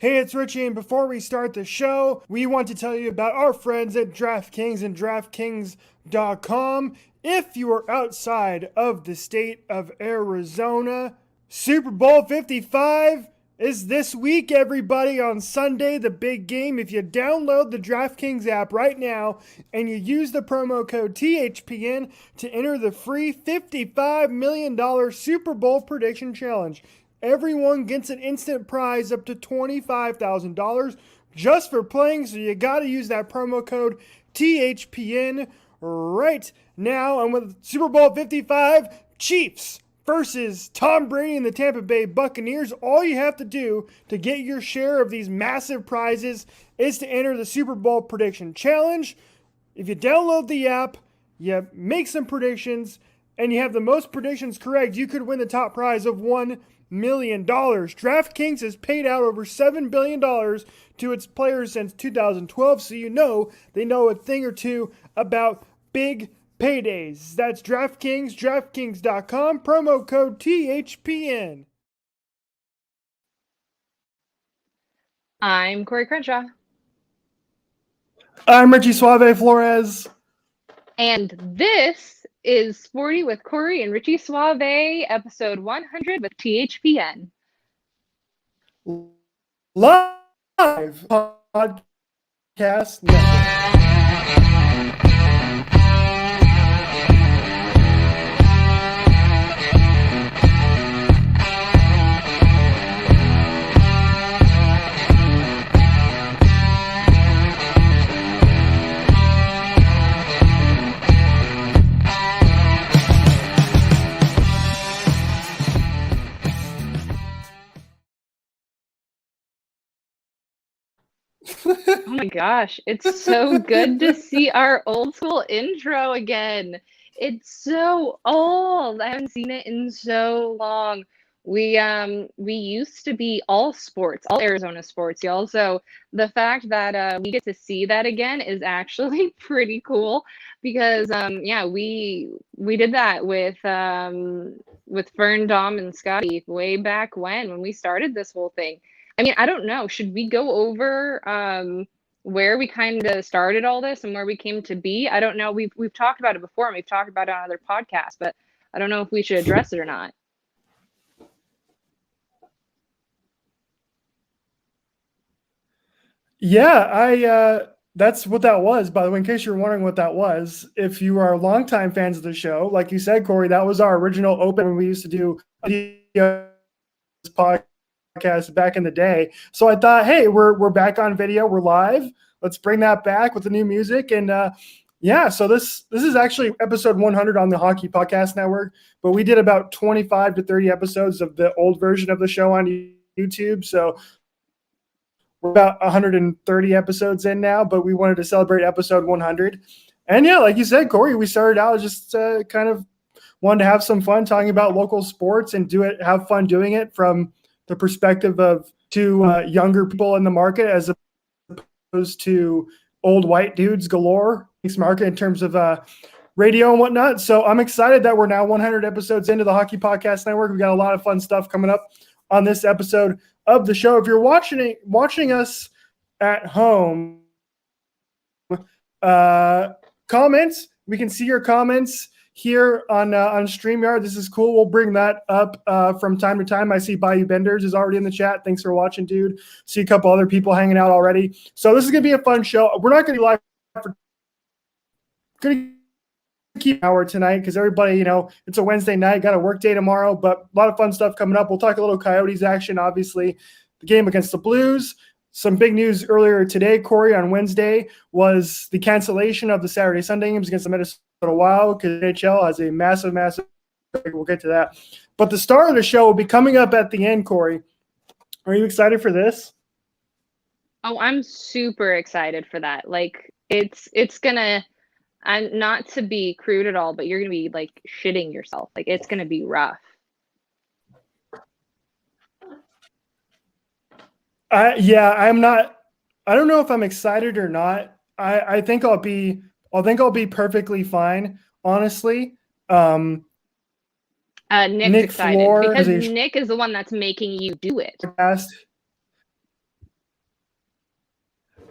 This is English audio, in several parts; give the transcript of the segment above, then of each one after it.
Hey, it's Richie, and before we start the show, we want to tell you about our friends at DraftKings and DraftKings.com. If you are outside of the state of Arizona, Super Bowl 55 is this week, everybody, on Sunday, the big game. If you download the DraftKings app right now and you use the promo code THPN to enter the free $55 million Super Bowl prediction challenge. Everyone gets an instant prize up to $25,000 just for playing, so you got to use that promo code THPN right now. And with Super Bowl 55, Chiefs versus Tom Brady and the Tampa Bay Buccaneers, all you have to do to get your share of these massive prizes is to enter the Super Bowl prediction challenge. If you download the app, you make some predictions, and you have the most predictions correct, you could win the top prize of $1 million. DraftKings has paid out over $7 billion to its players since 2012, so you know they know a thing or two about big paydays. That's DraftKings, DraftKings.com, promo code THPN. I'm Corey Crenshaw. I'm Richie Suave Flores. And this is Sporty with Corey and Richie Suave, episode 100 with THPN. Live podcast network. Oh my gosh, it's so good to see our old school intro again. It's so old. I haven't seen it in so long. We used to be all sports, all Arizona sports, y'all. So the fact that we get to see that again is actually pretty cool because yeah, we did that with Fern, Dom, and Scotty way back when we started this whole thing. I mean, I don't know. Should we go over where we kind of started all this and where we came to be? I don't know. We've talked about it before and we've talked about it on other podcasts, but I don't know if we should address it or not. Yeah, that's what that was, by the way, in case you're wondering what that was. If you are longtime fans of the show, like you said, Corey, that was our original open when we used to do video podcast back in the day. So I thought, hey, we're back on video, we're live. Let's bring that back with the new music. And yeah, so this is actually episode 100 on the Hockey Podcast Network, but we did about 25 to 30 episodes of the old version of the show on YouTube. So we're about 130 episodes in now, but we wanted to celebrate episode 100. And yeah, like you said, Corey, we started out just kind of wanted to have some fun talking about local sports and have fun doing it from the perspective of two younger people in the market as opposed to old white dudes galore market in terms of radio and whatnot. So I'm excited that we're now 100 episodes into the Hockey Podcast Network. We got a lot of fun stuff coming up on this episode of the show. If you're watching us at home, comments, we can see your comments here on StreamYard. This is cool. We'll bring that up from time to time. I see Bayou Benders is already in the chat. Thanks for watching, dude. See a couple other people hanging out already. So this is going to be a fun show. We're not going to be live for going to keep an hour tonight because everybody, it's a Wednesday night, got a work day tomorrow, but a lot of fun stuff coming up. We'll talk a little Coyotes action, obviously. The game against the Blues. Some big news earlier today, Corey, on Wednesday, was the cancellation of the Saturday-Sunday games against the Minnesota Wild because NHL has a massive – we'll get to that. But the star of the show will be coming up at the end, Corey. Are you excited for this? Oh, I'm super excited for that. Like, it's going to – I'm not to be crude at all, but you're going to be, like, shitting yourself. Like, it's going to be rough. I'm not. I don't know if I'm excited or not. I think I'll be perfectly fine, honestly. Nick's Nick excited Flores because Nick is the one that's making you do it.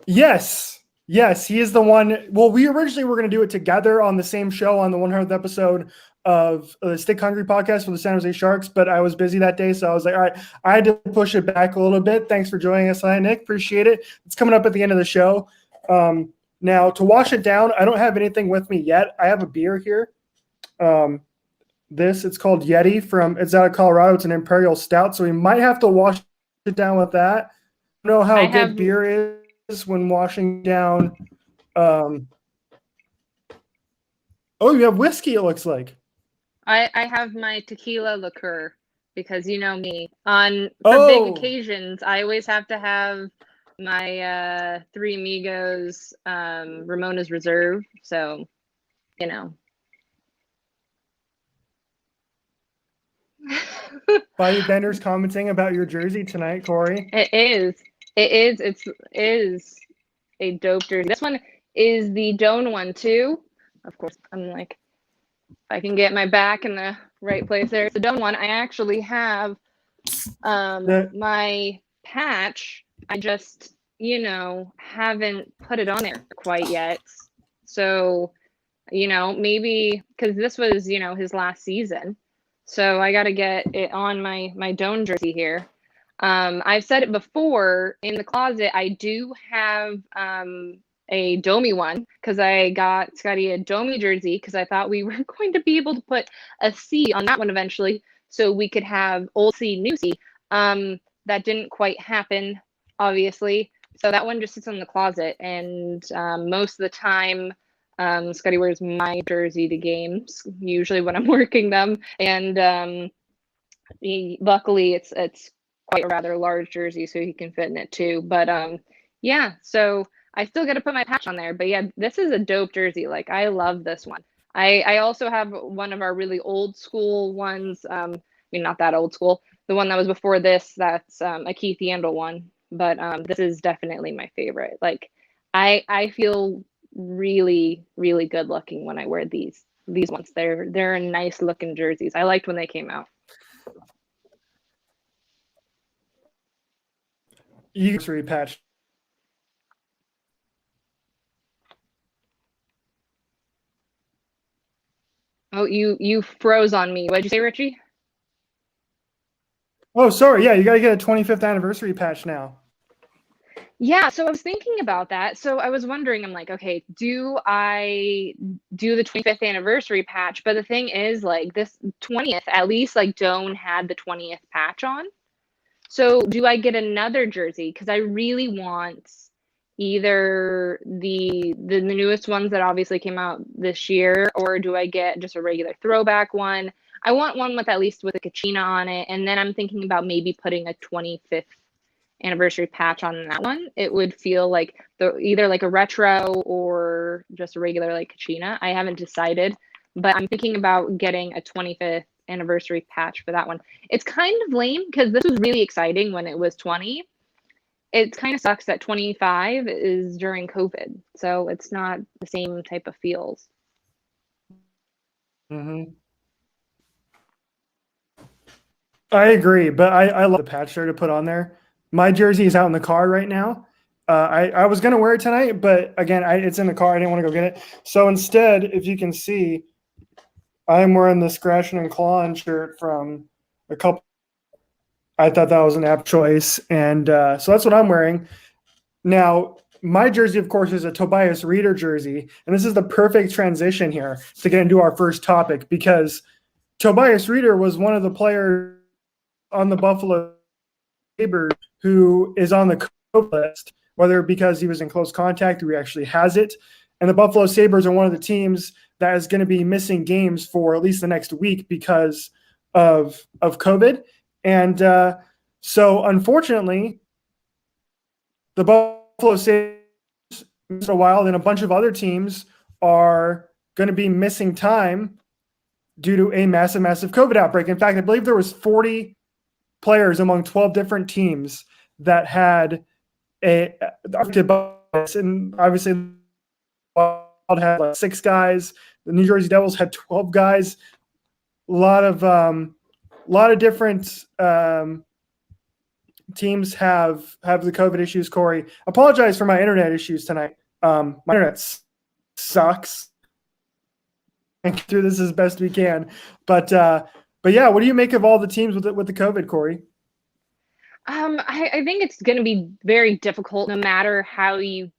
Yes. Yes, he is the one. Well, we originally were going to do it together on the same show on the 100th episode of the Stick Hungry podcast for the San Jose Sharks, but I was busy that day, so I was like, all right, I had to push it back a little bit. Thanks for joining us tonight, Nick. Appreciate it. It's coming up at the end of the show. Now, to wash it down, I don't have anything with me yet. I have a beer here. It's called Yeti it's out of Colorado. It's an Imperial Stout, so we might have to wash it down with that. I don't know how good beer is when washing down. Oh, you have whiskey, it looks like. I have my tequila liqueur because you know me. For big occasions, I always have to have my Three Amigos Ramona's Reserve. So, you know. Body Benders commenting about your jersey tonight, Corey. It is a dope jersey. This one is the Doan one too. Of course, I'm like, if I can get my back in the right place there. It's the Doan one. I actually have my patch. I just, haven't put it on there quite yet. So, maybe because this was, his last season. So I got to get it on my Doan jersey here. I've said it before, in the closet, I do have a Domi one because I got Scotty a Domi jersey because I thought we were going to be able to put a C on that one eventually so we could have old C, new C. That didn't quite happen, obviously. So that one just sits in the closet. And most of the time, Scotty wears my jersey to games, usually when I'm working them. And luckily, it's quite a rather large jersey, so he can fit in it too. But yeah, so I still got to put my patch on there. But yeah, this is a dope jersey. Like, I love this one. I also have one of our really old school ones. I mean, not that old school. The one that was before this, that's a Keith Yandel one. But this is definitely my favorite. Like, I feel really, really good looking when I wear these ones. They're nice looking jerseys. I liked when they came out. Anniversary patch. Oh, you froze on me. What did you say, Richie? Oh, sorry. Yeah, you got to get a 25th anniversary patch now. Yeah, so I was thinking about that. So I was wondering, I'm like, okay, do I do the 25th anniversary patch? But the thing is, like, this 20th, at least, like, Doan had the 20th patch on. So do I get another jersey? Because I really want either the newest ones that obviously came out this year, or do I get just a regular throwback one? I want one with at least with a Kachina on it, and then I'm thinking about maybe putting a 25th anniversary patch on that one. It would feel like either like a retro or just a regular like Kachina. I haven't decided, but I'm thinking about getting a 25th anniversary patch for that one. It's kind of lame because this was really exciting when it was 20. It kind of sucks that 25 is during COVID, so it's not the same type of feels. Mm-hmm. I agree, but I love the patch there to put on there. My jersey is out in the car right now. I was going to wear it tonight, but again, it's in the car. I didn't want to go get it. So instead, if you can see, I'm wearing the Scratching and Clawing shirt from a couple. I thought that was an apt choice. And so that's what I'm wearing. Now, my jersey, of course, is a Tobias Reeder jersey. And this is the perfect transition here to get into our first topic because Tobias Reeder was one of the players on the Buffalo Sabres who is on the COVID list, whether because he was in close contact or he actually has it. And the Buffalo Sabres are one of the teams that is going to be missing games for at least the next week because of COVID. And so, unfortunately, the Buffalo Sabres missed a while, and a bunch of other teams are going to be missing time due to a massive COVID outbreak. In fact, I believe there was 40 players among 12 different teams that had and obviously had like 6 guys. The New Jersey Devils had 12 guys. A lot of different teams have the COVID issues. Corey, apologize for my internet issues tonight. My internet sucks. And get through this as best we can, but yeah, what do you make of all the teams with the COVID, Corey? I think it's going to be very difficult, no matter how you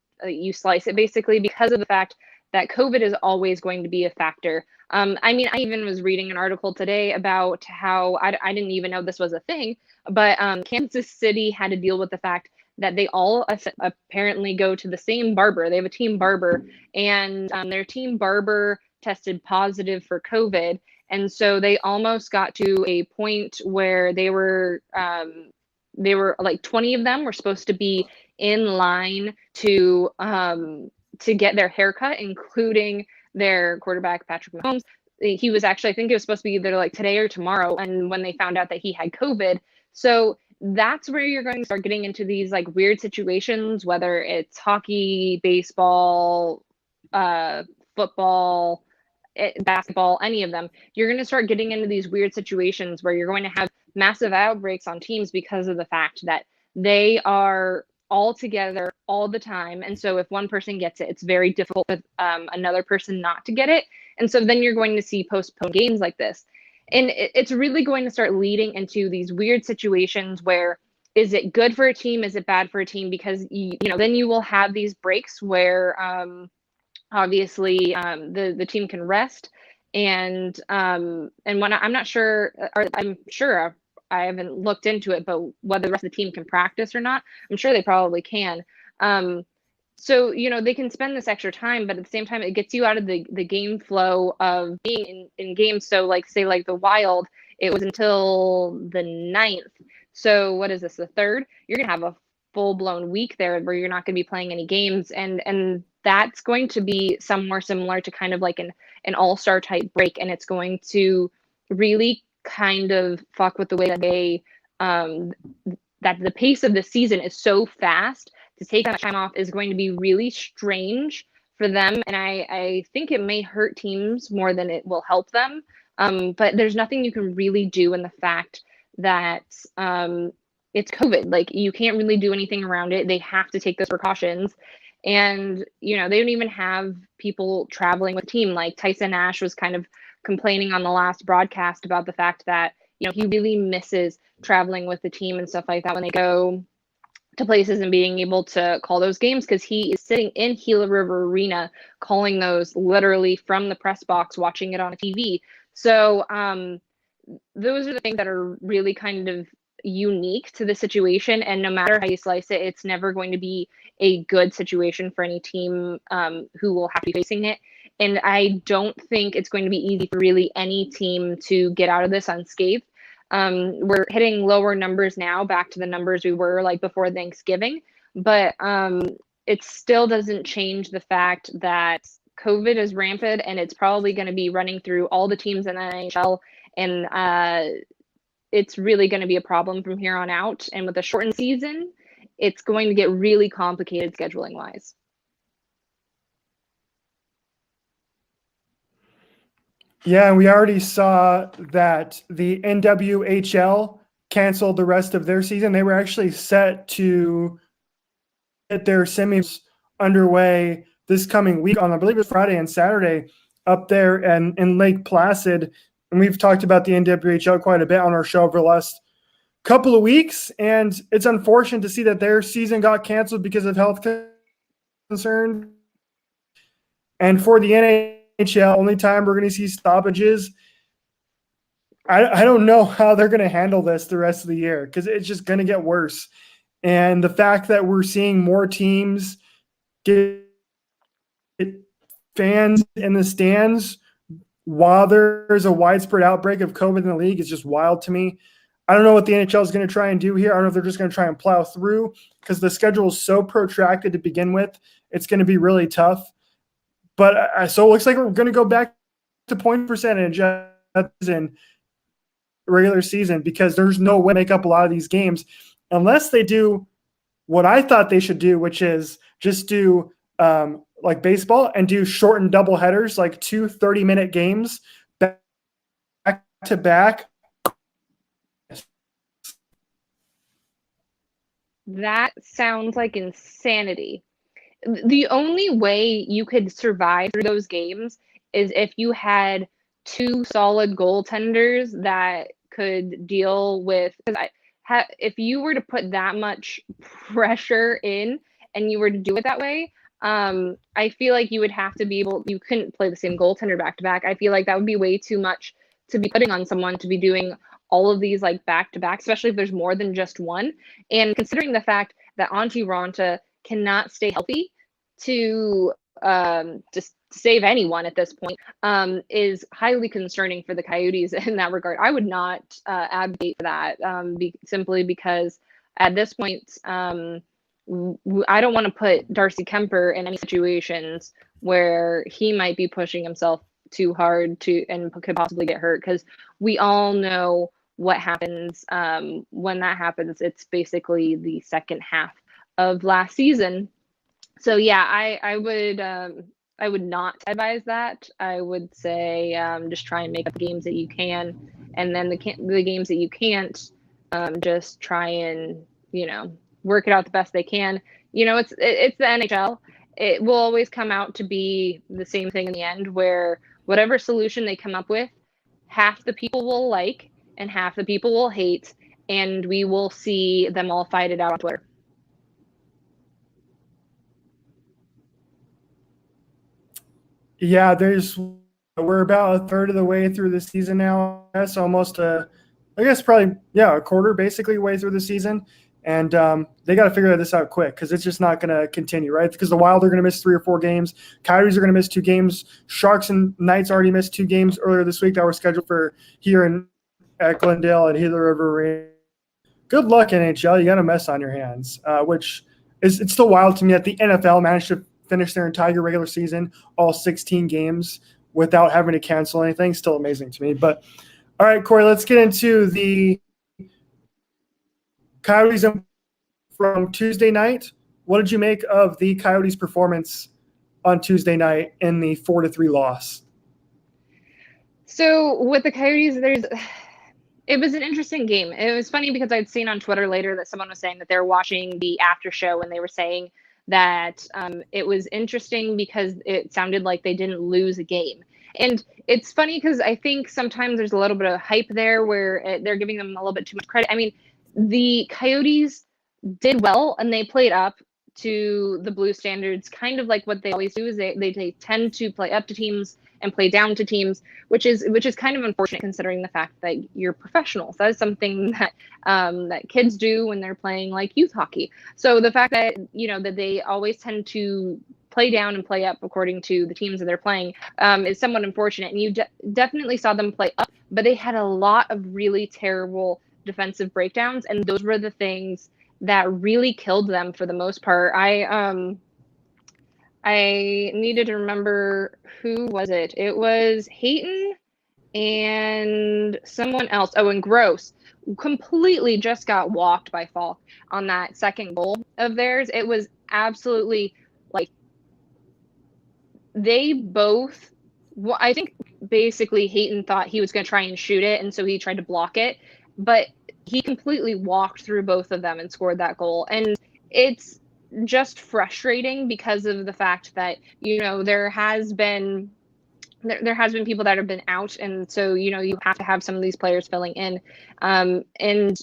slice it, basically, because of the fact that COVID is always going to be a factor. I mean, I even was reading an article today about how I didn't even know this was a thing, but Kansas City had to deal with the fact that they all apparently go to the same barber. They have a team barber, and their team barber tested positive for COVID. And so they almost got to a point where they were like 20 of them were supposed to be in line to get their haircut, including their quarterback Patrick Mahomes. He was actually, I think it was supposed to be either like today or tomorrow, and when they found out that he had COVID. So that's where you're going to start getting into these like weird situations, whether it's hockey, baseball, football, basketball, any of them. You're going to start getting into these weird situations where you're going to have massive outbreaks on teams because of the fact that they are all together all the time. And so if one person gets it, it's very difficult for another person not to get it. And so then you're going to see postponed games like this. And it's really going to start leading into these weird situations where, is it good for a team? Is it bad for a team? Because, then you will have these breaks where obviously the team can rest. And when I'm not sure, or I'm sure I haven't looked into it, but whether the rest of the team can practice or not, I'm sure they probably can. So, they can spend this extra time, but at the same time, it gets you out of the game flow of being in games. So like, say like the Wild, it was until the 9th. So what is this, the 3rd? You're going to have a full blown week there where you're not going to be playing any games. And that's going to be somewhere similar to kind of like an all-star type break. And it's going to really kind of fuck with the way that they, that the pace of the season is so fast. To take that time off is going to be really strange for them. And I think it may hurt teams more than it will help them. But there's nothing you can really do in the fact that it's COVID. Like, you can't really do anything around it. They have to take those precautions. And, they don't even have people traveling with the team. Like Tyson Nash was kind of complaining on the last broadcast about the fact that, he really misses traveling with the team and stuff like that when they go to places and being able to call those games, because he is sitting in Gila River Arena calling those literally from the press box, watching it on a TV. So those are the things that are really kind of unique to the situation. And no matter how you slice it, it's never going to be a good situation for any team who will have to be facing it. And I don't think it's going to be easy for really any team to get out of this unscathed. We're hitting lower numbers now, back to the numbers we were like before Thanksgiving, but it still doesn't change the fact that COVID is rampant, and it's probably going to be running through all the teams in the NHL, and it's really going to be a problem from here on out. And with a shortened season, it's going to get really complicated scheduling wise. Yeah, and we already saw that the NWHL canceled the rest of their season. They were actually set to get their semis underway this coming week on, I believe it's Friday and Saturday, up there and in Lake Placid. And we've talked about the NWHL quite a bit on our show over the last couple of weeks. And it's unfortunate to see that their season got canceled because of health concerns. And for the NHL, only time we're going to see stoppages. I don't know how they're going to handle this the rest of the year, because it's just going to get worse. And the fact that we're seeing more teams get fans in the stands while there's a widespread outbreak of COVID in the league is just wild to me. I don't know what the NHL is going to try and do here. I don't know if they're just going to try and plow through, because the schedule is so protracted to begin with. It's going to be really tough. But so it looks like we're going to go back to point percentage in regular season, because there's no way to make up a lot of these games unless they do what I thought they should do, which is just do like baseball and do shortened double headers, like 2 30-minute games back to back. That sounds like insanity. The only way you could survive through those games is if you had two solid goaltenders that could deal with, because if you were to put that much pressure in and you were to do it that way, I feel like you would have to be able, you couldn't play the same goaltender back to back. I feel like that would be way too much to be putting on someone to be doing all of these like back to back, especially if there's more than just one. And considering the fact that Antti Ranta cannot stay healthy to just save anyone at this point, is highly concerning for the Coyotes in that regard. I would not advocate for that, simply because at this point, I don't want to put Darcy Kemper in any situations where he might be pushing himself too hard to and could possibly get hurt, because we all know what happens when that happens. It's basically the second half of last season. So yeah, I would not advise that. I would say just try and make up the games that you can, and then the games that you can't, just try and work it out the best they can. It's the NHL. It will always come out to be the same thing in the end, where whatever solution they come up with, half the people will like and half the people will hate, and we will see them all fight it out on Twitter. Yeah, we're about a third of the way through the season now. That's almost I guess probably, yeah, a quarter basically way through the season. And they got to figure this out quick, because it's just not going to continue, right? Because the Wild are going to miss 3 or 4 games. Coyotes are going to miss 2 games. Sharks and Knights already missed 2 games earlier this week that were scheduled for here at Glendale and Gila River Arena. Good luck, NHL. You got a mess on your hands, which it's still wild to me that the NFL managed to finish their entire regular season, all 16 games, without having to cancel anything. Still amazing to me. But all right, Corey, let's get into the Coyotes from Tuesday night. What did you make of the Coyotes' performance on Tuesday night in the 4-3 loss? So with the Coyotes, it was an interesting game. It was funny because I'd seen on Twitter later that someone was saying that they're watching the after show, and they were saying that it was interesting because it sounded like they didn't lose a game. And it's funny because I think sometimes there's a little bit of hype there where they're giving them a little bit too much credit. I mean, the Coyotes did well and they played up to the Blue standards, kind of like what they always do. Is they tend to play up to teams and play down to teams, which is kind of unfortunate considering the fact that you're professionals. That is something that that kids do when they're playing like youth hockey. So the fact that that they always tend to play down and play up according to the teams that they're playing is somewhat unfortunate. And you definitely saw them play up, but they had a lot of really terrible defensive breakdowns, and those were the things that really killed them for the most part. I needed to remember, who was it? It was Hayton and someone else. Oh, and Gross completely just got walked by Falk on that second goal of theirs. It was absolutely like they both. Well, I think basically Hayton thought he was going to try and shoot it, and so he tried to block it, but he completely walked through both of them and scored that goal. And it's just frustrating because of the fact that there has been people that have been out, and so you have to have some of these players filling in, and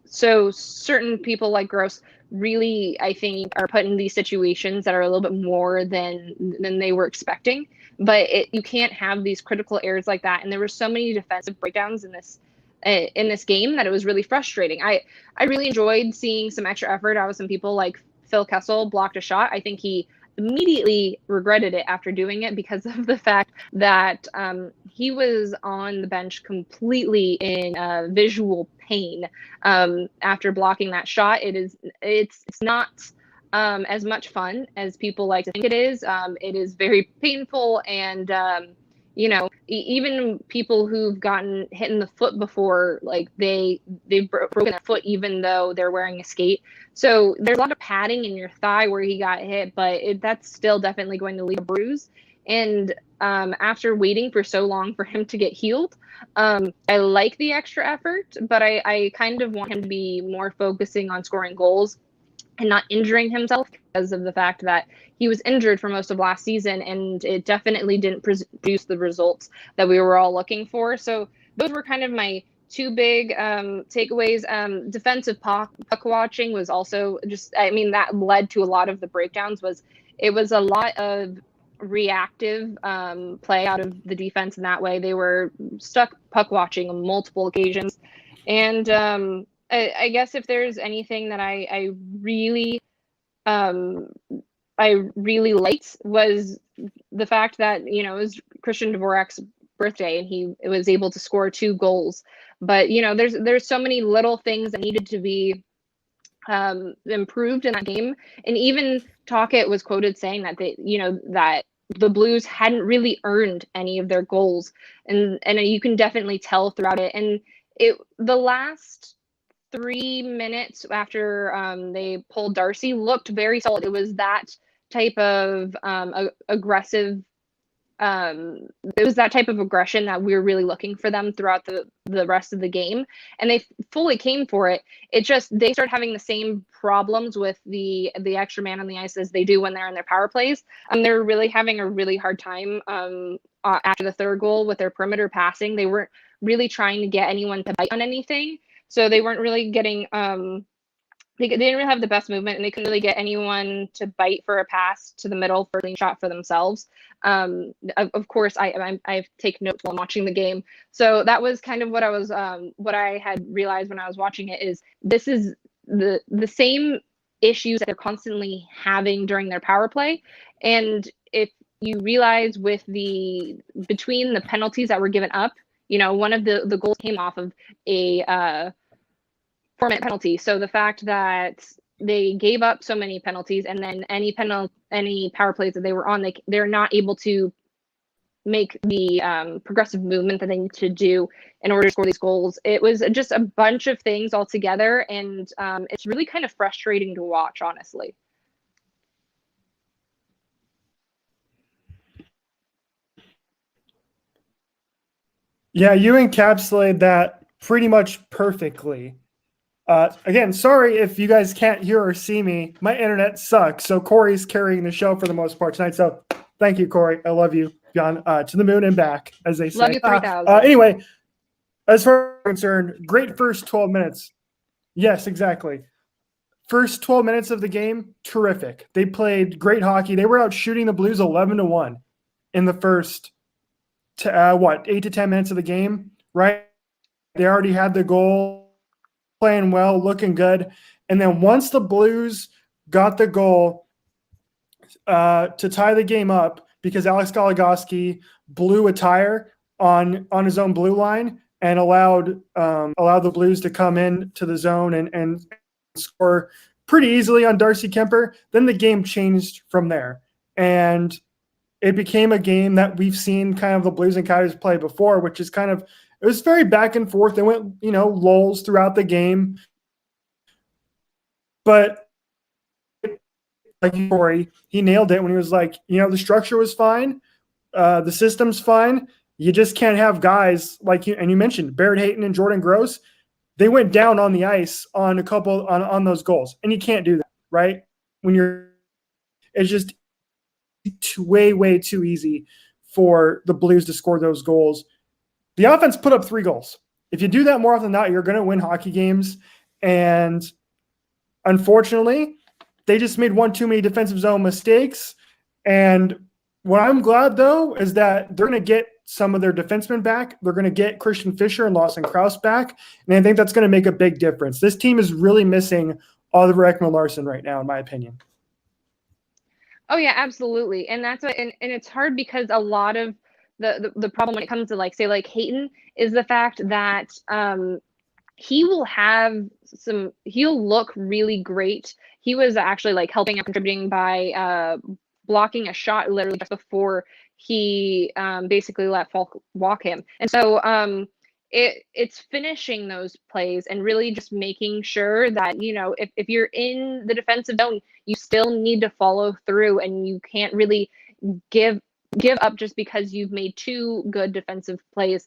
so certain people like Gross really, I think, are put in these situations that are a little bit more than they were expecting. But you can't have these critical errors like that. And there were so many defensive breakdowns in this game that it was really frustrating. I really enjoyed seeing some extra effort out of some people. Like Phil Kessel blocked a shot. I think he immediately regretted it after doing it because of the fact that he was on the bench completely in visual pain after blocking that shot. It's not as much fun as people like to think it is. It is very painful, and even people who've gotten hit in the foot before, like they've broken their foot even though they're wearing a skate. So there's a lot of padding in your thigh where he got hit, but that's still definitely going to leave a bruise. And after waiting for so long for him to get healed, I like the extra effort, but I kind of want him to be more focusing on scoring goals. and not injuring himself because of the fact that he was injured for most of last season, and it definitely didn't produce the results that we were all looking for. So those were kind of my two big takeaways. Defensive puck watching was also just, I mean, that led to a lot of the breakdowns. It was a lot of reactive play out of the defense in that way. They were stuck puck watching on multiple occasions. And I guess if there's anything that um, I really liked was the fact that, you know, it was Christian Dvorak's birthday and he was able to score 2 goals. But, you know, there's so many little things that needed to be improved in that game. And even Tocchet was quoted saying that that the Blues hadn't really earned any of their goals, and you can definitely tell throughout it. And the last 3 minutes after they pulled Darcy looked very solid. It was that type of aggressive. It was that type of aggression that we were really looking for them throughout the rest of the game, and they fully came for it. It just they started having the same problems with the extra man on the ice as they do when they're in their power plays. They're really having a really hard time after the third goal with their perimeter passing. They weren't really trying to get anyone to bite on anything, so they weren't really getting they didn't really have the best movement, and they couldn't really get anyone to bite for a pass to the middle for a clean shot for themselves. Of course, I take notes while I'm watching the game, so that was kind of what I had realized when I was watching it. Is this is the same issues that they're constantly having during their power play, and if you realize between the penalties that were given up, you know, one of the goals came off of a 4-minute penalty. So the fact that they gave up so many penalties, and then any power plays that they were on, they're not able to make the progressive movement that they need to do in order to score these goals. It was just a bunch of things all together, and it's really kind of frustrating to watch, honestly. Yeah, you encapsulated that pretty much perfectly. Again, sorry if you guys can't hear or see me. My internet sucks, so Corey's carrying the show for the most part tonight. So thank you, Corey. I love you, John. To the moon and back, as they say. Love you 3,000. Anyway, as far as I'm concerned, great first 12 minutes. Yes, exactly. First 12 minutes of the game, terrific. They played great hockey. They were out shooting the Blues 11-1 in the first 8 to 10 minutes of the game, right? They already had the goal, playing well, looking good. And then once the Blues got the goal to tie the game up, because Alex Goligoski blew a tire on his own blue line and allowed the Blues to come in to the zone and score pretty easily on Darcy Kemper, then the game changed from there. And it became a game that we've seen kind of the Blues and Coyotes play before, which is kind of, it was very back and forth. They went, lulls throughout the game. But like Corey, he nailed it when he was like, the structure was fine. The system's fine. You just can't have guys like you, and you mentioned Barrett Hayton and Jordan Gross. They went down on the ice on a couple on those goals, and you can't do that, right? It's just way too easy for the Blues to score those goals. The offense put up 3 goals. If you do that more often than not, you're going to win hockey games. And unfortunately, they just made one too many defensive zone mistakes. And what I'm glad, though, is that they're going to get some of their defensemen back. They're going to get Christian Fischer and Lawson Krause back. And I think that's going to make a big difference. This team is really missing Oliver Ekman-Larsson right now, in my opinion. Oh yeah, absolutely. And that's what, and it's hard because a lot of the problem when it comes to say Hayton is the fact that he'll look really great. He was actually helping and contributing by blocking a shot literally just before he basically let Falk walk him. And so it's finishing those plays and really just making sure that, if you're in the defensive zone, you still need to follow through, and you can't really give up just because you've made 2 good defensive plays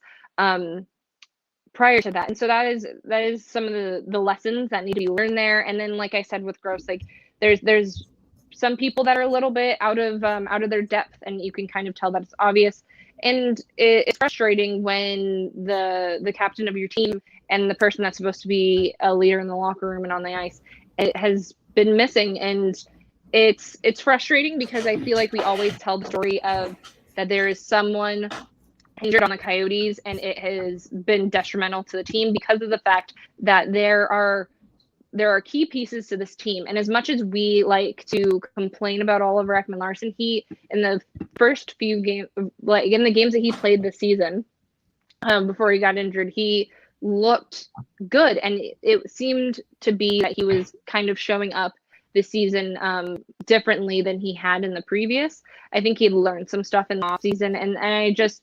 prior to that. And so that is some of the lessons that need to be learned there. And then, like I said, with Gross, like there's some people that are a little bit out of their depth, and you can kind of tell that it's obvious. And it's frustrating when the captain of your team and the person that's supposed to be a leader in the locker room and on the ice, it has been missing. And it's frustrating because I feel like we always tell the story of that there is someone injured on the Coyotes, and it has been detrimental to the team because of the fact that there are key pieces to this team. And as much as we like to complain about Oliver Ekman-Larsson, he, in the first few games, like in the games that he played this season, before he got injured, he looked good, and it seemed to be that he was kind of showing up this season differently than he had in the previous. I think he'd learned some stuff in the offseason, and I just,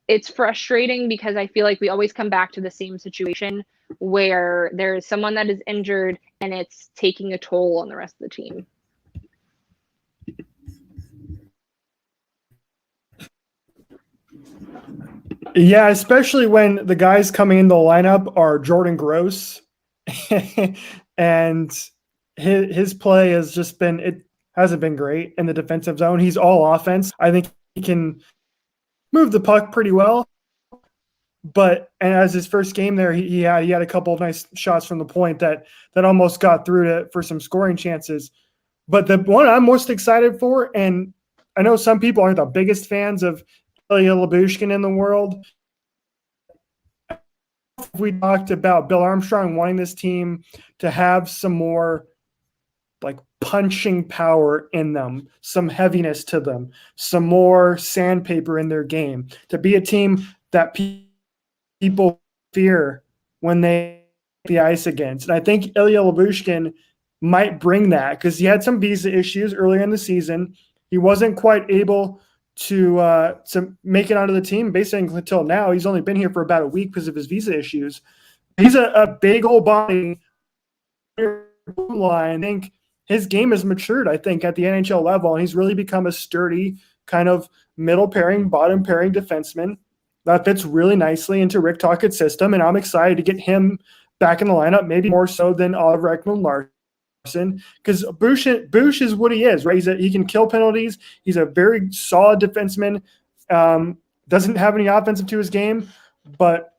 it's frustrating because I feel like we always come back to the same situation where there's someone that is injured and it's taking a toll on the rest of the team. Yeah, especially when the guys coming in the lineup are Jordan Gross, and his play has just been, it hasn't been great in the defensive zone. He's all offense. I think he can move the puck pretty well, but and as his first game there, he had a couple of nice shots from the point that almost got through for some scoring chances. But the one I'm most excited for, and I know some people aren't the biggest fans of Ilya Lyubushkin in the world. We talked about Bill Armstrong wanting this team to have some more like punching power in them, some heaviness to them, some more sandpaper in their game, to be a team that people fear when they the ice against. And I think Ilya Lyubushkin might bring that because he had some visa issues earlier in the season. He wasn't quite able to make it onto the team basically until now. He's only been here for about a week because of his visa issues. He's a big old body line. I think his game has matured, I think, at the NHL level, and he's really become a sturdy kind of middle pairing, bottom pairing defenseman that fits really nicely into Rick Tocchet's system. And I'm excited to get him back in the lineup, maybe more so than Oliver Ekman-Larsson, because Bush is what he is, right? He can kill penalties. He's a very solid defenseman. Doesn't have any offensive to his game, but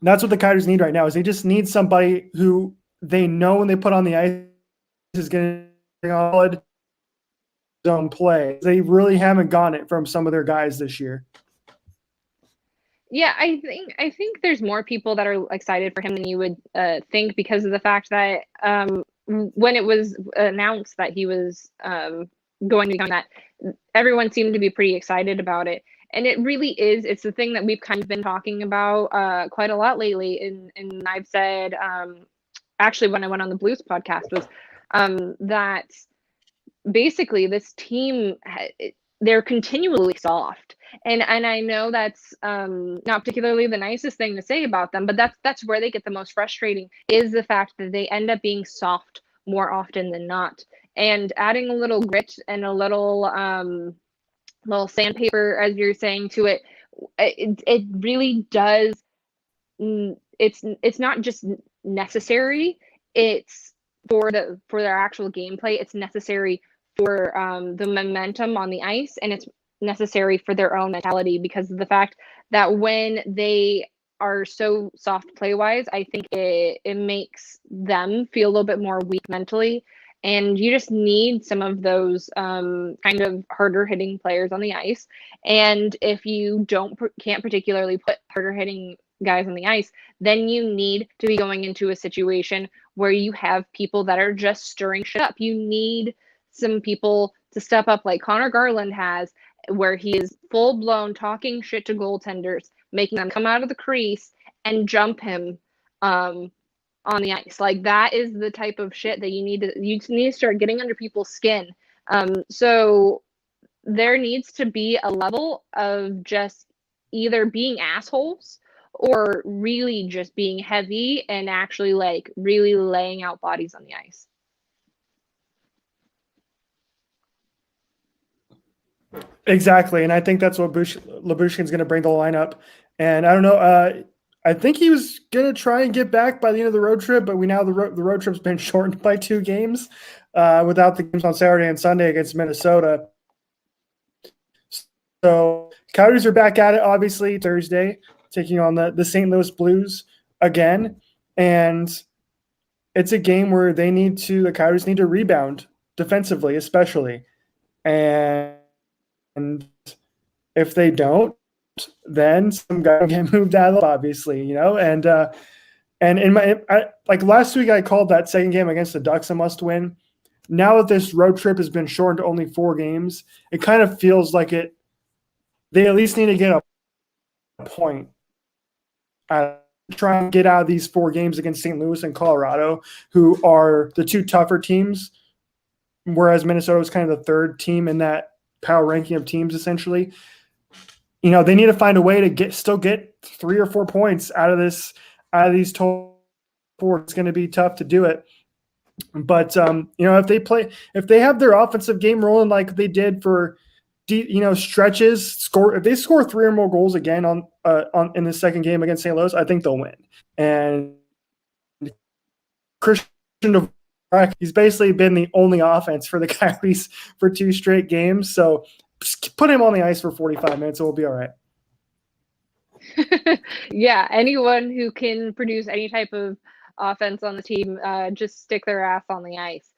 that's what the Coyotes need right now. Is they just need somebody who they know when they put on the ice is going to bring solid zone play. They really haven't gotten it from some of their guys this year. Yeah, I think there's more people that are excited for him than you would think, because of the fact that when it was announced that he was going to become that, everyone seemed to be pretty excited about it. And it really is. It's the thing that we've kind of been talking about quite a lot lately. And I've said, actually, when I went on the Blues podcast, was that basically this team, they're continually soft. And I know that's not particularly the nicest thing to say about them, but that's where they get the most frustrating, is the fact that they end up being soft more often than not. And adding a little grit and a little sandpaper, as you're saying, to it, it really does. It's not just necessary. It's for their actual gameplay. It's necessary for the momentum on the ice, and it's necessary for their own mentality, because of the fact that when they are so soft play wise, I think it makes them feel a little bit more weak mentally. And you just need some of those kind of harder hitting players on the ice. And if you can't particularly put harder hitting guys on the ice, then you need to be going into a situation where you have people that are just stirring shit up. You need some people to step up, like Connor Garland has, where he is full blown talking shit to goaltenders, making them come out of the crease and jump him on the ice. Like, that is the type of shit that you need to start getting under people's skin. So there needs to be a level of just either being assholes or really just being heavy and actually like really laying out bodies on the ice. Exactly, and I think that's what Lyubushkin's going to bring to the lineup. And I don't know, I think he was gonna try and get back by the end of the road trip, but the road trip's been shortened by 2 games, without the games on Saturday and Sunday against Minnesota. So Coyotes are back at it, obviously Thursday, taking on the St. Louis Blues again, and it's a game where the Coyotes need to rebound defensively, especially, and if they don't, then some guy will get moved out of the, obviously, and like last week, I called that second game against the Ducks a must win. Now that this road trip has been shortened to only 4 games, it kind of feels like they at least need to get a point. Try and get out of these 4 games against St. Louis and Colorado, who are the 2 tougher teams, whereas Minnesota is kind of the 3rd team in that power ranking of teams, essentially. They need to find a way to still get 3 or 4 points out of these total 4. It's going to be tough to do it. But if they have their offensive game rolling like they did for stretches, if they score 3 or more goals again in the second game against St. Louis, I think they'll win. And Christian Dvorak, he's basically been the only offense for the Coyotes for 2 straight games. So just put him on the ice for 45 minutes, and we'll be all right. Yeah, anyone who can produce any type of offense on the team, just stick their ass on the ice.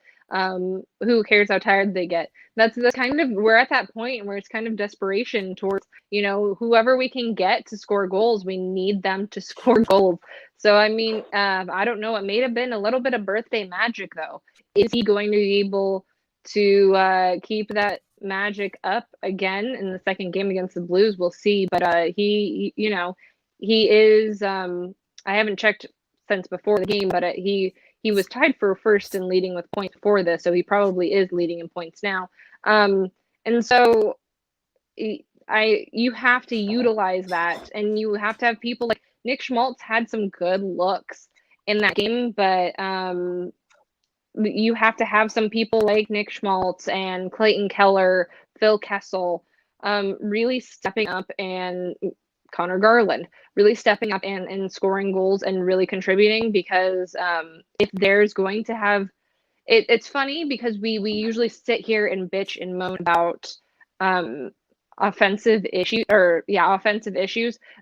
Who cares how tired they get? That's kind of, we're at that point where it's kind of desperation towards, whoever we can get to score goals, we need them to score goals. So, I mean, I don't know. It may have been a little bit of birthday magic, though. Is he going to be able to keep that magic up again in the second game against the Blues? We'll see. But he is, I haven't checked since before the game, but he was tied for first in leading with points before this, so he probably is leading in points now. And so you have to utilize that, and you have to have people like Nick Schmaltz had some good looks in that game, but you have to have some people like Nick Schmaltz and Clayton Keller, Phil Kessel, really stepping up, and Connor Garland really stepping up and scoring goals and really contributing, because if there's going to have it's funny because we usually sit here and bitch and moan about offensive issues,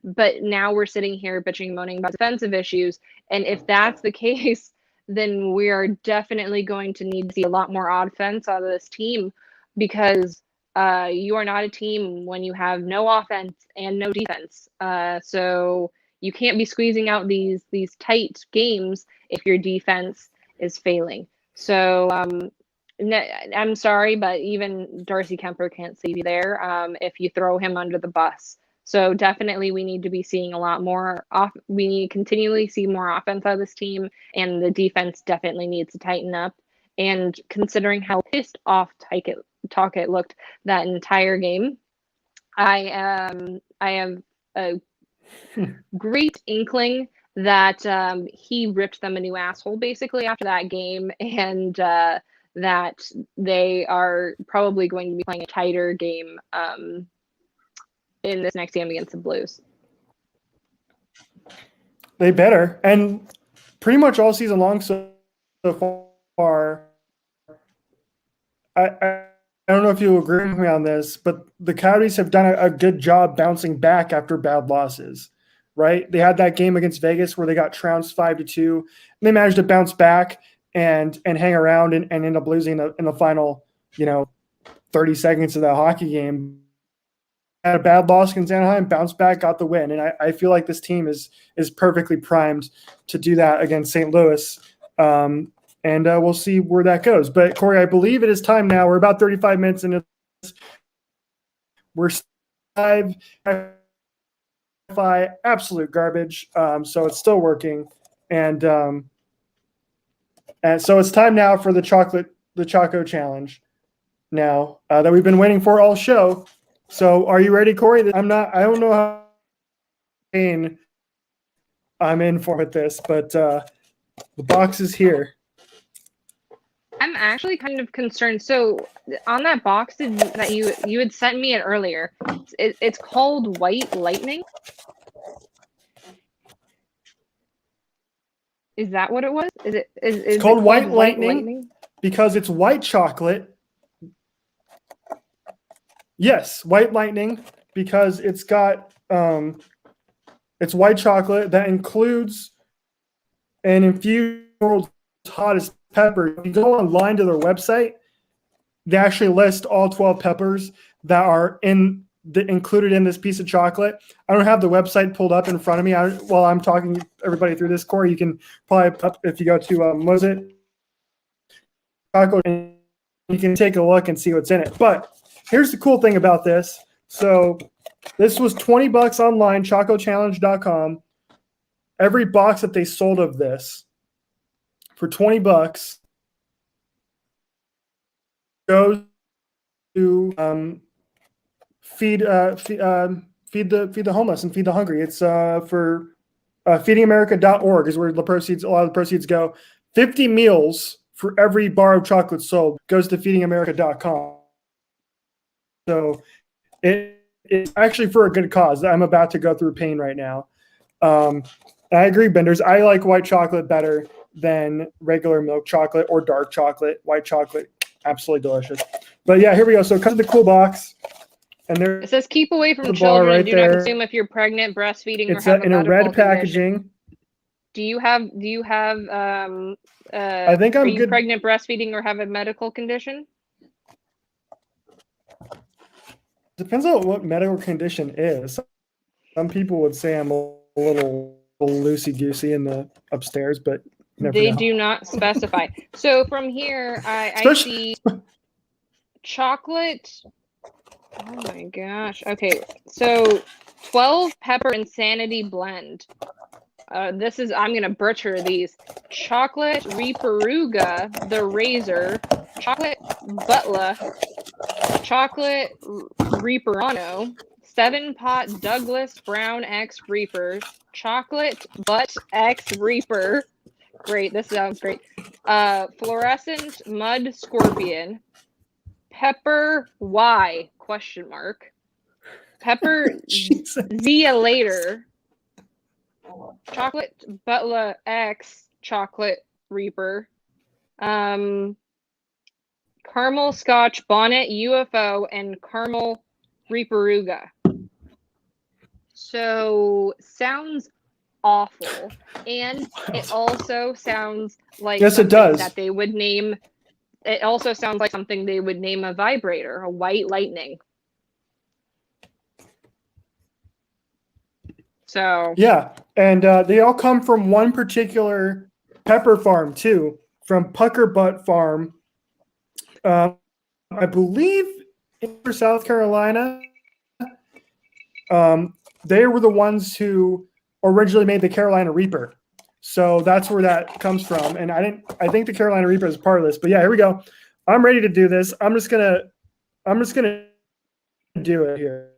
but now we're sitting here bitching and moaning about defensive issues. And if that's the case, then we are definitely going to need to see a lot more offense out of this team, because you are not a team when you have no offense and no defense. So you can't be squeezing out these tight games if your defense is failing. So I'm sorry, but even Darcy Kemper can't save you there if you throw him under the bus. So definitely we need to be seeing a lot more we need to continually see more offense out of this team, and the defense definitely needs to tighten up. And considering how pissed off Tocchet looked that entire game, I have a great inkling that he ripped them a new asshole basically after that game, and that they are probably going to be playing a tighter game in this next game against the Blues. They better. And pretty much all season long so far, I don't know if you agree with me on this, but the Coyotes have done a good job bouncing back after bad losses, right? They had that game against Vegas where they got trounced 5-2, and they managed to bounce back and hang around and end up losing in the final, 30 seconds of that hockey game. Had a bad loss against Anaheim, bounced back, got the win. And I feel like this team is perfectly primed to do that against St. Louis. And we'll see where that goes. But, Corey, I believe it is time now. We're about 35 minutes into this. We're live. Absolute garbage. So it's still working. And so it's time now for the Choco Challenge now that we've been waiting for all show. So are you ready, Corey? I don't know how I'm in for with this, but the box is here. I'm actually kind of concerned. So on that box that you had sent me it earlier, it's called White Lightning. Is that what it was? Is it It's called White Lightning because it's white chocolate. Yes, White Lightning because it's got it's white chocolate that includes an infused world's hottest pepper. If you go online to their website, they actually list all 12 peppers that are included in this piece of chocolate. I don't have the website pulled up in front of me while I'm talking everybody through this, Corey. You can probably, if you go to was it chocolate, you can take a look and see what's in it. But here's the cool thing about this. So this was $20 online, chocochallenge.com. Every box that they sold of this for $20 goes to feed the homeless and feed the hungry. It's for feedingamerica.org is where a lot of the proceeds go. 50 meals for every bar of chocolate sold goes to feedingamerica.com. So it's actually for a good cause. I'm about to go through pain right now. I agree, Benders. I like white chocolate better than regular milk chocolate or dark chocolate. White chocolate, absolutely delicious. But yeah, here we go. So it comes in the cool box. And there It says keep away from the children bar right and do there. not consume if you're pregnant, breastfeeding, It's or have a in a medical red condition. packaging. Do you have I think I'm are you good. pregnant, breastfeeding, or have a medical condition? Depends on what medical condition is. Some people would say I'm a little loosey-goosey in the upstairs, but you never They know. do not specify. So from here, I Especially- see chocolate. Oh my gosh. Okay, so 12 pepper insanity blend. I'm gonna butcher these. Chocolate Reaperuga, the razor, chocolate Butler, chocolate Reaperano, 7-pot Douglas Brown X Reaper, chocolate Butt X Reaper. Great, this sounds great. Fluorescent Mud Scorpion, Pepper Y question mark, Pepper Zia later, chocolate Butler X chocolate Reaper, caramel Scotch Bonnet UFO, and caramel Reaperuga. So sounds awful, and it also sounds like yes, it does. that they would name. It also sounds like something they would name a vibrator, a White Lightning. So yeah, and they all come from one particular pepper farm too, from Pucker Butt Farm. I believe in South Carolina. They were the ones who originally made the Carolina Reaper. So that's where that comes from. And I think the Carolina Reaper is part of this. But yeah, here we go. I'm ready to do this. I'm just gonna do it here.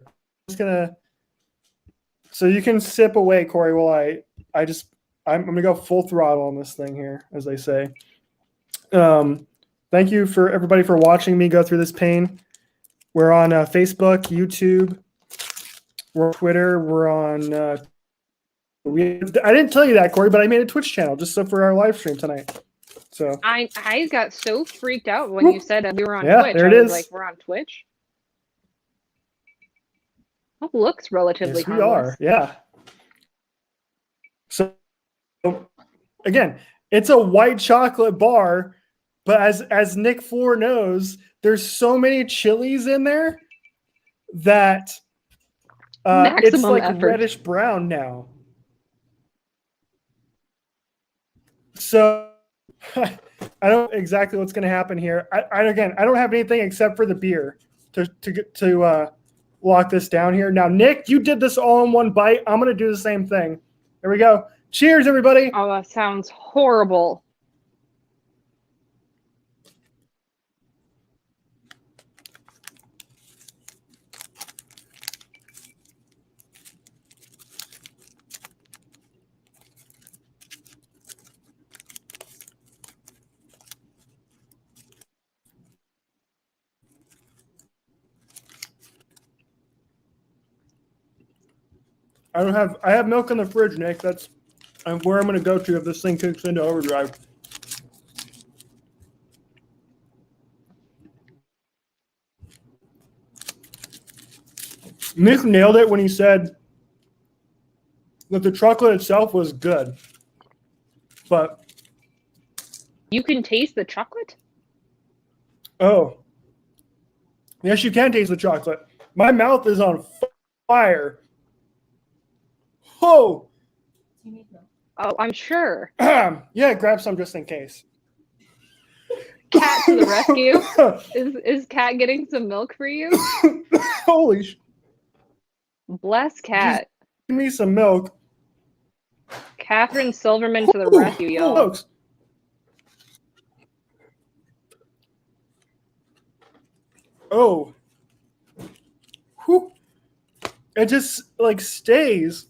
So you can sip away, Corey, while I'm gonna go full throttle on this thing here, as they say. Thank you for everybody for watching me go through this pain. We're on Facebook, YouTube, we're on Twitter, we're on I didn't tell you that, Corey, but I made a Twitch channel just for our live stream tonight. So I got so freaked out when you said that we were on Twitch. There it I was is. like, we're on Twitch? It looks relatively yes, we harmless. are. Yeah. So again, it's a white chocolate bar, but as Nick Floor knows, there's so many chilies in there that it's like effort. reddish brown now. So I don't know exactly what's going to happen here. I don't have anything except for the beer to lock this down here. Now, Nick, you did this all in one bite. I'm going to do the same thing. There we go. Cheers, everybody. Oh, that sounds horrible. I have milk in the fridge, Nick. That's and where I'm going to go to if this thing kicks into overdrive. Nick nailed it when he said that the chocolate itself was good, but You can taste the chocolate? oh, yes, you can taste the chocolate. My mouth is on fire. Oh, Oh, I'm sure. yeah, grab some just in case. Cat to the rescue. Is Cat getting some milk for you? Holy sh! Bless Cat. Give me some milk. Catherine Silverman to the rescue, y'all. Folks. Oh. Whew. It just like stays.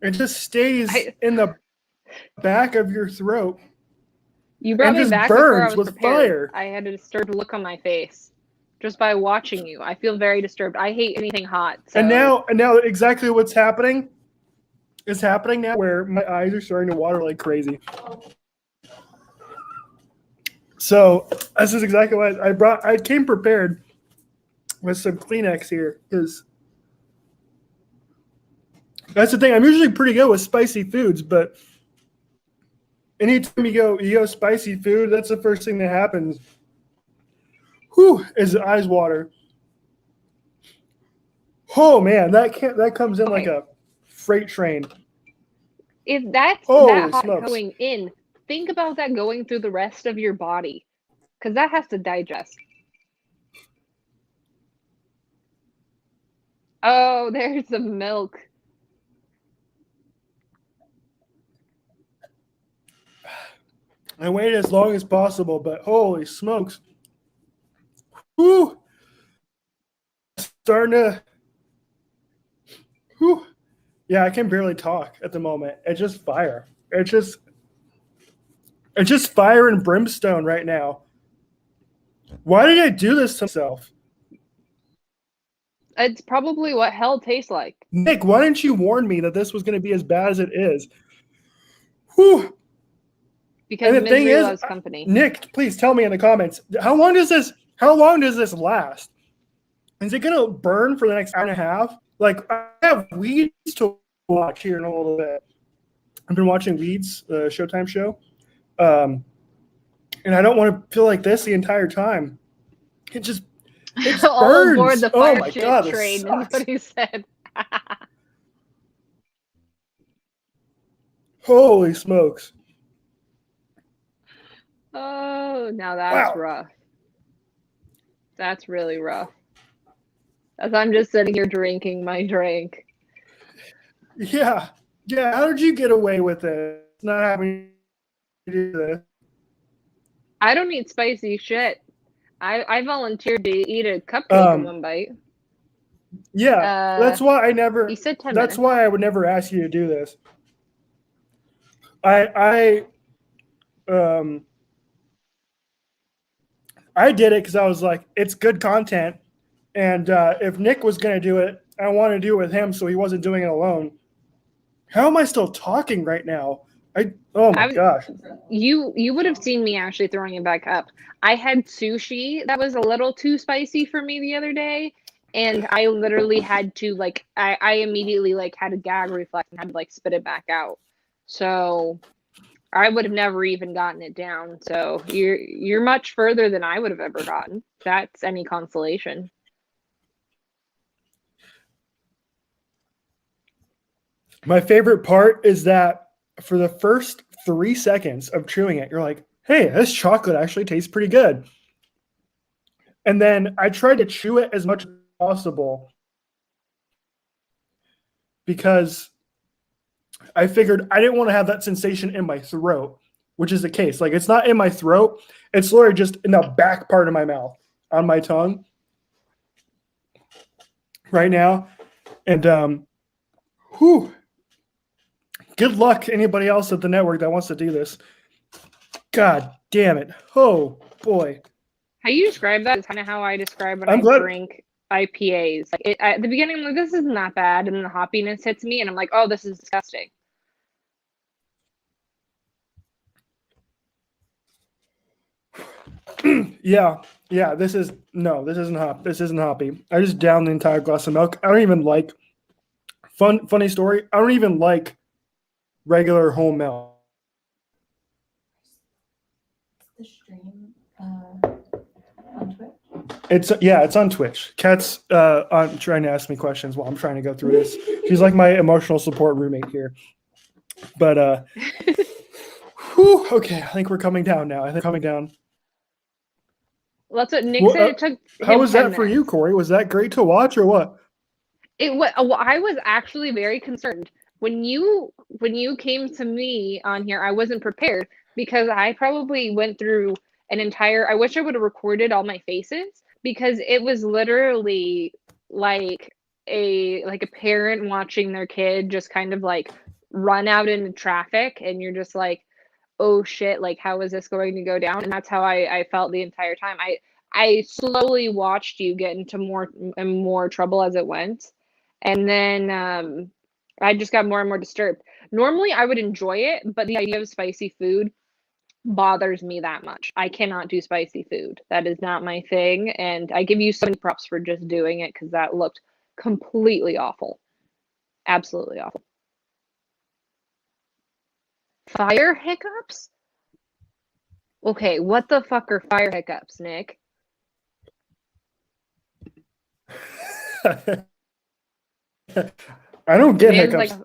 It just stays in the back of your throat. You brought and me just back before I burns was with prepared. fire. I had a disturbed look on my face just by watching you. I feel very disturbed. I hate anything hot. So. And now exactly what's happening is happening now, where my eyes are starting to water like crazy. So this is exactly what I brought. I came prepared with some Kleenex here because that's the thing. I'm usually pretty good with spicy foods, but anytime you go spicy food, that's the first thing that happens. Whew, is the eyes water. Oh man, that comes in like a freight train. If that's that hot going in, think about that going through the rest of your body, because that has to digest. Oh, there's the milk. I waited as long as possible, but holy smokes. Whew. Starting to. Whew. Yeah, I can barely talk at the moment. It's just fire. It's just fire and brimstone right now. Why did I do this to myself? It's probably what hell tastes like. Nick, why didn't you warn me that this was going to be as bad as it is? Whew. Because and the thing is, loves company. Nick, please tell me in the comments, how long does this last? Is it going to burn for the next hour and a half? Like, I have Weeds to watch here in a little bit. I've been watching Weeds, the Showtime show. And I don't want to feel like this the entire time. It all burns. Aboard the fire my God, train is what he said. Holy smokes. Oh, now that's rough. That's really rough. As I'm just sitting here drinking my drink. Yeah. How did you get away with it? Not having to do this. I don't eat spicy shit. I volunteered to eat a cupcake in one bite. Yeah, that's why I never. You said 10 That's minutes. why I would never ask you to do this. I did it because I was like, it's good content, and if Nick was going to do it, I want to do it with him, so he wasn't doing it alone. How am I still talking right now? Oh my gosh. You would have seen me actually throwing it back up. I had sushi that was a little too spicy for me the other day, and I literally had to I immediately had a gag reflex and had to spit it back out. So I would have never even gotten it down. So you're much further than I would have ever gotten. That's any consolation. My favorite part is that for the first 3 seconds of chewing it, you're like, hey, this chocolate actually tastes pretty good. And then I tried to chew it as much as possible because I figured I didn't want to have that sensation in my throat, which is the case. Like, it's not in my throat. It's literally just in the back part of my mouth, on my tongue right now. And, whew. Good luck, anybody else at the network that wants to do this. God damn it. Oh, boy. How you describe that is kind of how I describe when I drink IPAs. At the beginning, I'm like, this isn't that bad. And then the hoppiness hits me, and I'm like, oh, this is disgusting. Yeah, yeah. This isn't hop. This isn't hoppy. I just downed the entire glass of milk. I don't even like funny story. I don't even like regular whole milk. The stream on Twitch. It's on Twitch. Kat's on trying to ask me questions while I'm trying to go through this. She's like my emotional support roommate here. But whew, okay, I think we're coming down now. I think coming down. Well, that's what Nick Well, said. It took How him was 10 that for you, minutes. Corey? Was that great to watch or what? I was actually very concerned when you came to me on here. I wasn't prepared because I probably went through an entire. I wish I would have recorded all my faces because it was literally like a parent watching their kid just kind of like run out into traffic, and you're just like, oh shit, like how is this going to go down? And that's how I felt the entire time. I slowly watched you get into more and more trouble as it went. And then I just got more and more disturbed. Normally I would enjoy it, but the idea of spicy food bothers me that much. I cannot do spicy food. That is not my thing. And I give you so many props for just doing it because that looked completely awful. Absolutely awful. Fire hiccups? Okay, what the fuck are fire hiccups, Nick? I don't get Man's hiccups like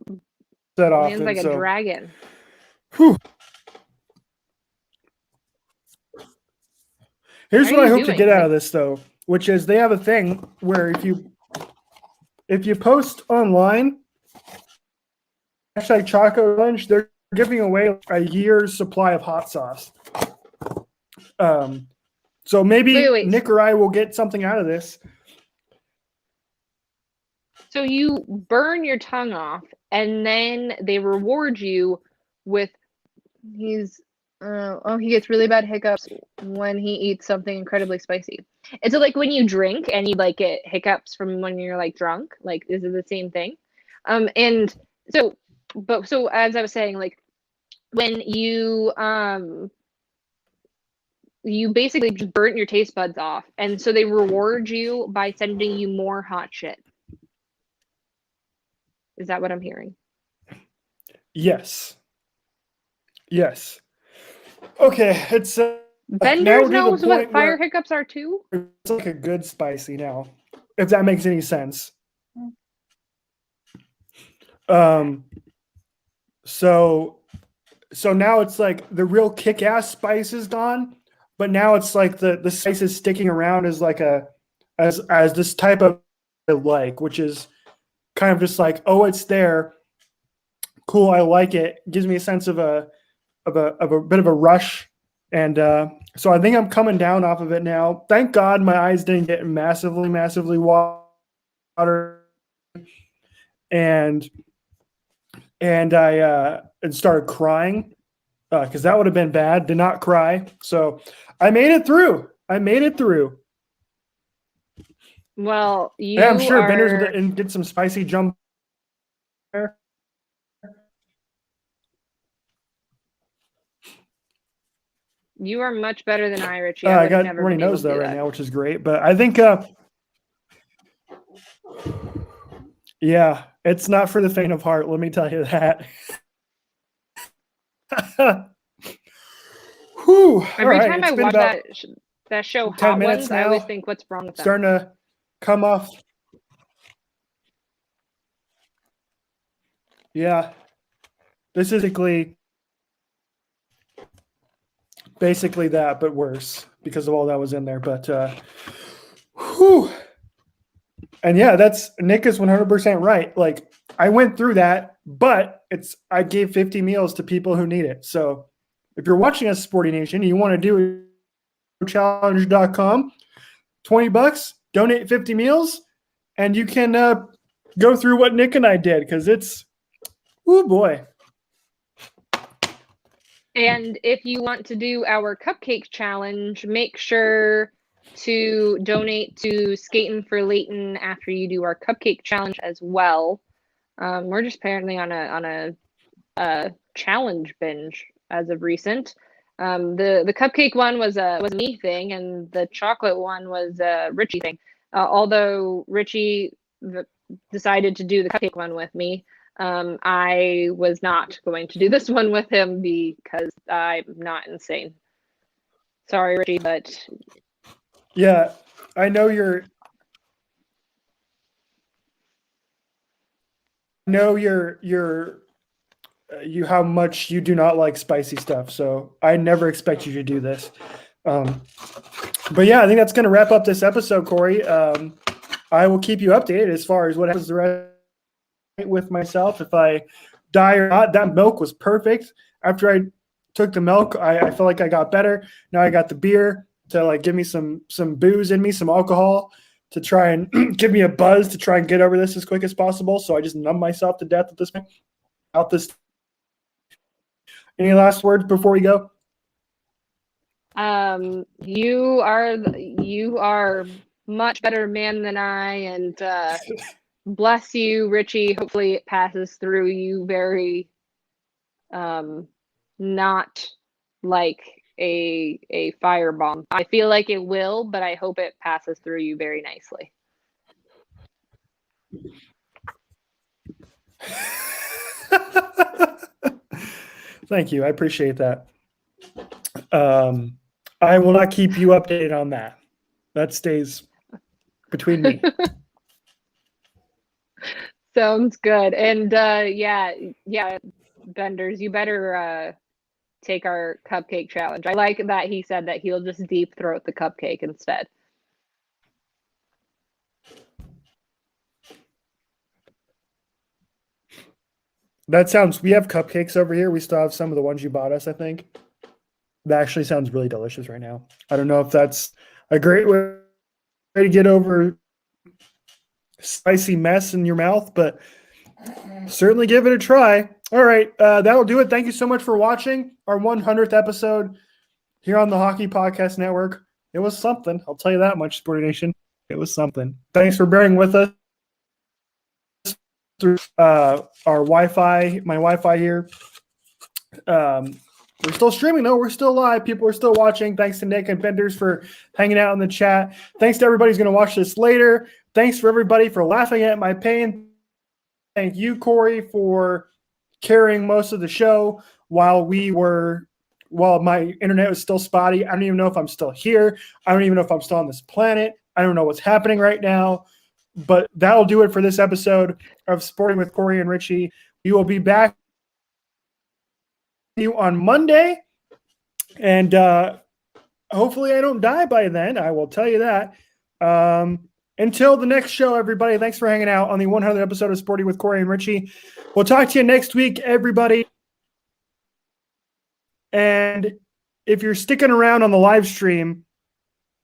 that man's often. like a So, dragon. whew. Here's How what are I you hope to doing? get out Like, of this, though, which is they have a thing where if you post online hashtag Choco Lunch, they're giving away a year's supply of hot sauce. So maybe wait. Nick or I will get something out of this. So you burn your tongue off, and then they reward you with he gets really bad hiccups when he eats something incredibly spicy. Is it like when you drink and you like get hiccups from when you're like drunk? Like, is it the same thing? And so, but so as I was saying, like when you basically just burnt your taste buds off, and so they reward you by sending you more hot shit. Is that what I'm hearing? Yes. Yes. Okay, it's now Benders we're to the knows what point fire where hiccups are too. it's like a good spicy now, if that makes any sense. So now it's like the real kick-ass spice is gone, but now it's like the spice is sticking around as like as this type of like, which is kind of just like, oh, it's there, cool, I like it, gives me a sense of a bit of a rush, and so I think I'm coming down off of it now. Thank God my eyes didn't get massively water, and I started crying because that would have been bad. Did not cry, so I made it through. Well, Yeah, I'm sure Bender's are and get some spicy jump there. you are much better than I, Richie. I I would have got never runny been able nose to though do right that. now, which is great. But I think, yeah, it's not for the faint of heart. Let me tell you that. Whew. Every All right, time I it's been watch about that show 10 Hot minutes Ones, I always now. think, what's wrong with them? Starting to come off. Yeah, this is basically that, but worse because of all that was in there. But whew. And yeah, that's Nick is 100% right. Like I went through that, but I gave 50 meals to people who need it. So if you're watching us, Sporty Nation, and you want to do challenge.com, $20, donate 50 meals, and you can go through what Nick and I did because it's, oh boy. And if you want to do our cupcake challenge, make sure to donate to Skating for Leighton after you do our cupcake challenge as well. We're just apparently on a challenge binge as of recent. The cupcake one was a me thing, and the chocolate one was a Richie thing. Although Richie decided to do the cupcake one with me, I was not going to do this one with him because I'm not insane. Sorry, Richie, but Yeah, I know you're how much you do not like spicy stuff, so I never expect you to do this. But yeah, I think that's going to wrap up this episode, Corey. I will keep you updated as far as what happens the rest with myself. If I die or not, that milk was perfect. After I took the milk, I felt like I got better. Now I got the beer to like give me some booze in me, some alcohol to try and give me a buzz to try and get over this as quick as possible. So I just numb myself to death at this point. Any last words before we go? You are much better man than I, and bless you, Richie. Hopefully it passes through you very not like a firebomb. I feel like it will, but I hope it passes through you very nicely. Thank you. I appreciate that. I will not keep you updated on that. That stays between me. Sounds good. And yeah, Benders, you better take our cupcake challenge. I like that he said that he'll just deep throat the cupcake instead. That sounds, we have cupcakes over here. We still have some of the ones you bought us, I think. That actually sounds really delicious right now. I don't know if that's a great way to get over spicy mess in your mouth, but certainly give it a try. All right, that'll do it. Thank you so much for watching our 100th episode here on the Hockey Podcast Network. It was something. I'll tell you that much, Sporty Nation. It was something. Thanks for bearing with us through our Wi-Fi, my Wi-Fi here. We're still streaming, though. We're still live. People are still watching. Thanks to Nick and Benders for hanging out in the chat. Thanks to everybody who's going to watch this later. Thanks for everybody for laughing at my pain. Thank you, Corey, for carrying most of the show while my internet was still spotty. I don't even know if I'm still here. I don't even know if I'm still on this planet. I don't know what's happening right now. But that'll do it for this episode of Sporting with Corey and Richie. We will be back you on Monday, and hopefully I don't die by then. I will tell you that. Until the next show, everybody, thanks for hanging out on the 100th episode of Sporting with Corey and Richie. We'll talk to you next week, everybody. And if you're sticking around on the live stream,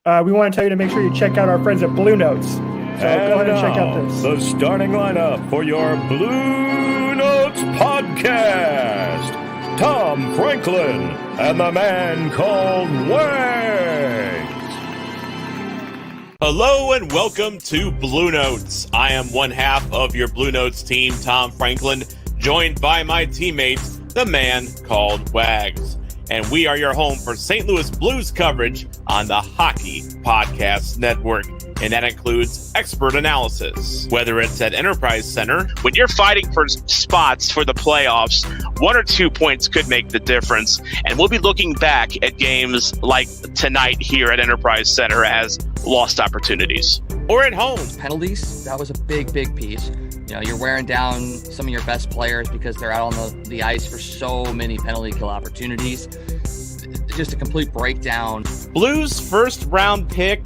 we want to tell you to make sure you check out our friends at Blue Notes. So go ahead and check out this. The starting lineup for your Blue Notes podcast. Tom Franklin and the man called Wags. Hello and welcome to Blue Notes. I am one half of your Blue Notes team, Tom Franklin, joined by my teammates, the man called Wags. And we are your home for St. Louis Blues coverage on the Hockey Podcast Network. And that includes expert analysis, whether it's at Enterprise Center. When you're fighting for spots for the playoffs, 1 or 2 points could make the difference. And we'll be looking back at games like tonight here at Enterprise Center as lost opportunities. Or at home. Penalties, that was a big piece. You know, you're wearing down some of your best players because they're out on the ice for so many penalty kill opportunities. Just a complete breakdown. Blues first round pick,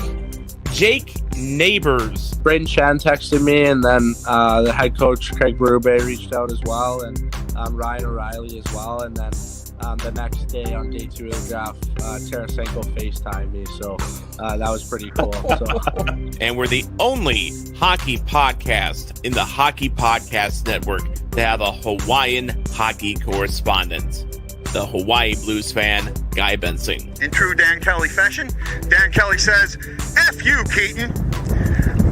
Jake Neighbors. Braden Chan texted me, and then the head coach, Craig Berube, reached out as well, and Ryan O'Reilly as well. And then the next day, on day 2 of the draft, Tarasenko FaceTimed me, so that was pretty cool. So. And we're the only hockey podcast in the Hockey Podcast Network to have a Hawaiian hockey correspondent. The Hawaii Blues fan, Guy Bensing. In true Dan Kelly fashion, Dan Kelly says, F you, Keaton.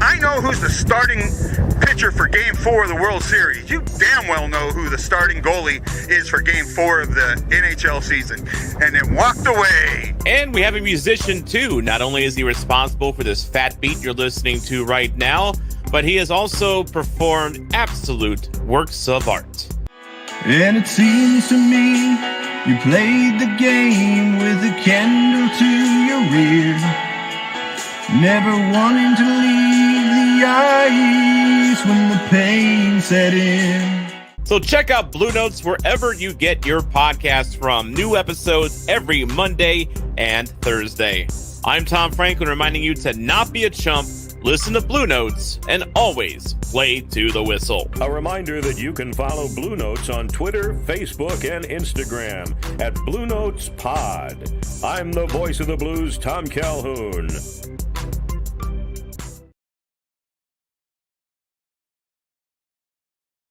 I know who's the starting pitcher for Game 4 of the World Series. You damn well know who the starting goalie is for Game 4 of the NHL season. And then walked away. And we have a musician too. Not only is he responsible for this fat beat you're listening to right now, but he has also performed absolute works of art. And it seems to me you played the game with a candle to your ear, never wanting to leave the ice when the pain set in. So check out Blue Notes wherever you get your podcasts from. New episodes every Monday and Thursday. I'm Tom Franklin, reminding you to not be a chump, listen to Blue Notes, and always play to the whistle. A reminder that you can follow Blue Notes on Twitter, Facebook, and Instagram at Blue Notes Pod. I'm the voice of the Blues, Tom Calhoun.